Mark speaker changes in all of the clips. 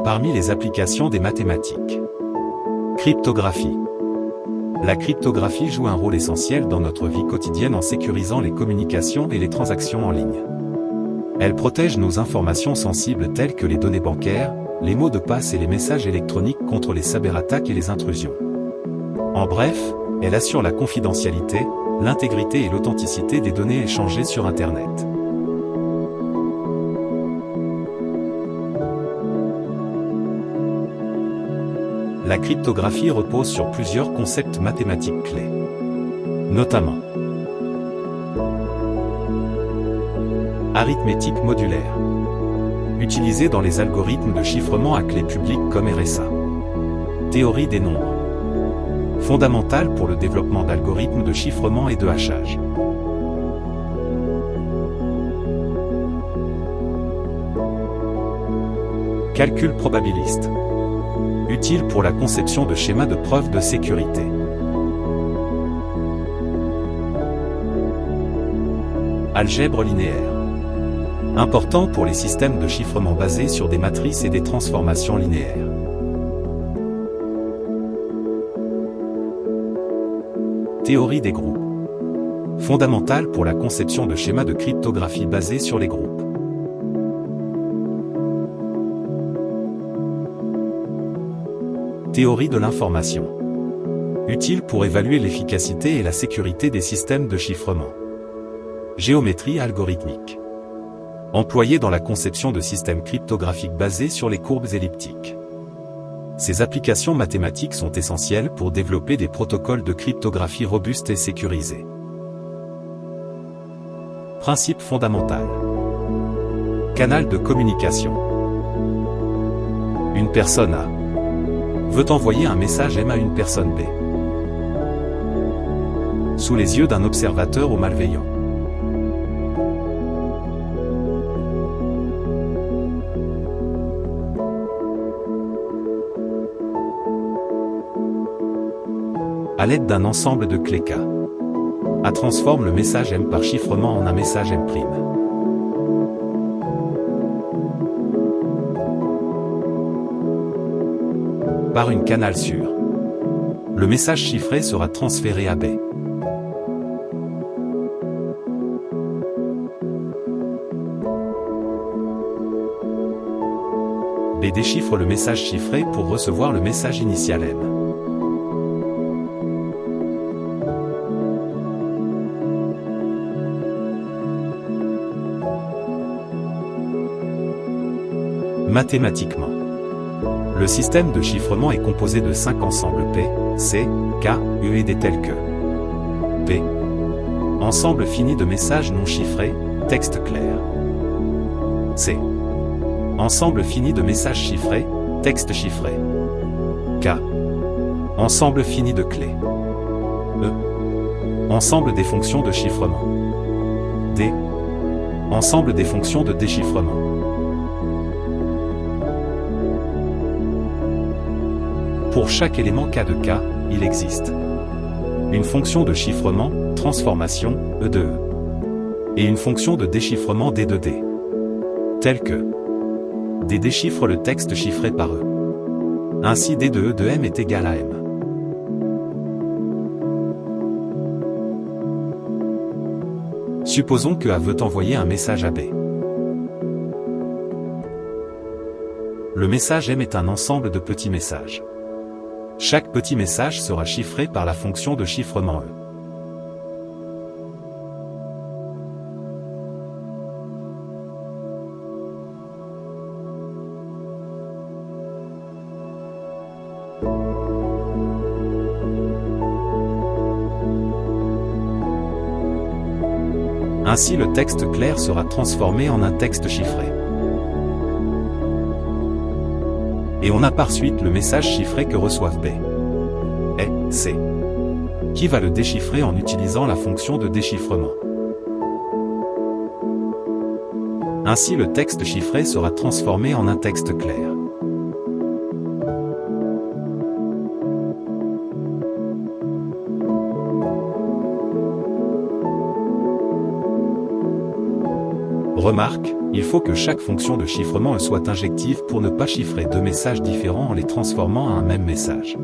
Speaker 1: Parmi les applications des mathématiques. Cryptographie. La cryptographie joue un rôle essentiel dans notre vie quotidienne en sécurisant les communications et les transactions en ligne. Elle protège nos informations sensibles telles que les données bancaires, les mots de passe et les messages électroniques contre les cyberattaques et les intrusions. En bref, elle assure la confidentialité, l'intégrité et l'authenticité des données échangées sur Internet. La cryptographie repose sur plusieurs concepts mathématiques clés. Notamment arithmétique modulaire, utilisée dans les algorithmes de chiffrement à clé publique comme RSA. Théorie des nombres, fondamentale pour le développement d'algorithmes de chiffrement et de hachage. Calcul probabiliste, utile pour la conception de schémas de preuve de sécurité. Algèbre linéaire, important pour les systèmes de chiffrement basés sur des matrices et des transformations linéaires. Théorie des groupes, fondamentale pour la conception de schémas de cryptographie basés sur les groupes. Théorie de l'information, utile pour évaluer l'efficacité et la sécurité des systèmes de chiffrement. Géométrie algorithmique, employée dans la conception de systèmes cryptographiques basés sur les courbes elliptiques. Ces applications mathématiques sont essentielles pour développer des protocoles de cryptographie robustes et sécurisés. Principe fondamental. Canal de communication. Une personne A veut envoyer un message M à une personne B, sous les yeux d'un observateur ou malveillant. À l'aide d'un ensemble de clés K, A transforme le message M par chiffrement en un message M'. Par une canal sûre, le message chiffré sera transféré à B. B déchiffre le message chiffré pour recevoir le message initial M. Mathématiquement, le système de chiffrement est composé de 5 ensembles P, C, K, U et D tels que P. Ensemble fini de messages non chiffrés, texte clair. C. Ensemble fini de messages chiffrés, texte chiffré. K. Ensemble fini de clés. E. Ensemble des fonctions de chiffrement. D. Ensemble des fonctions de déchiffrement. Pour chaque élément K de K, il existe une fonction de chiffrement, transformation, E de E, et une fonction de déchiffrement D de D, telle que D déchiffre le texte chiffré par E. Ainsi D de E de M est égal à M. Supposons que A veut envoyer un message à B. Le message M est un ensemble de petits messages. Chaque petit message sera chiffré par la fonction de chiffrement E. Ainsi le texte clair sera transformé en un texte chiffré. Et on a par suite le message chiffré que reçoivent B et C, qui va le déchiffrer en utilisant la fonction de déchiffrement. Ainsi le texte chiffré sera transformé en un texte clair. Remarque, Il faut que chaque fonction de chiffrement soit injective pour ne pas chiffrer deux messages différents en les transformant en un même message.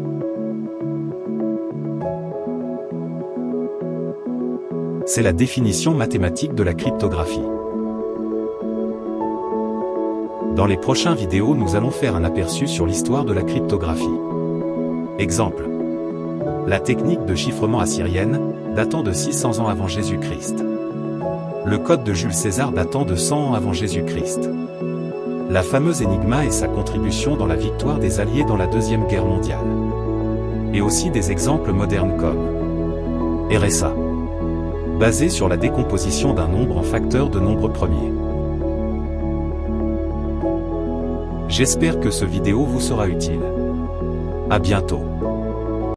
Speaker 1: C'est la définition mathématique de la cryptographie. Dans les prochaines vidéos, nous allons faire un aperçu sur l'histoire de la cryptographie. Exemple. La technique de chiffrement assyrienne, datant de 600 ans avant Jésus-Christ. Le code de Jules César datant de 100 ans avant Jésus-Christ. La fameuse Enigma et sa contribution dans la victoire des Alliés dans la Deuxième Guerre mondiale. Et aussi des exemples modernes comme RSA, basé sur la décomposition d'un nombre en facteurs de nombres premiers. J'espère que ce vidéo vous sera utile. À bientôt.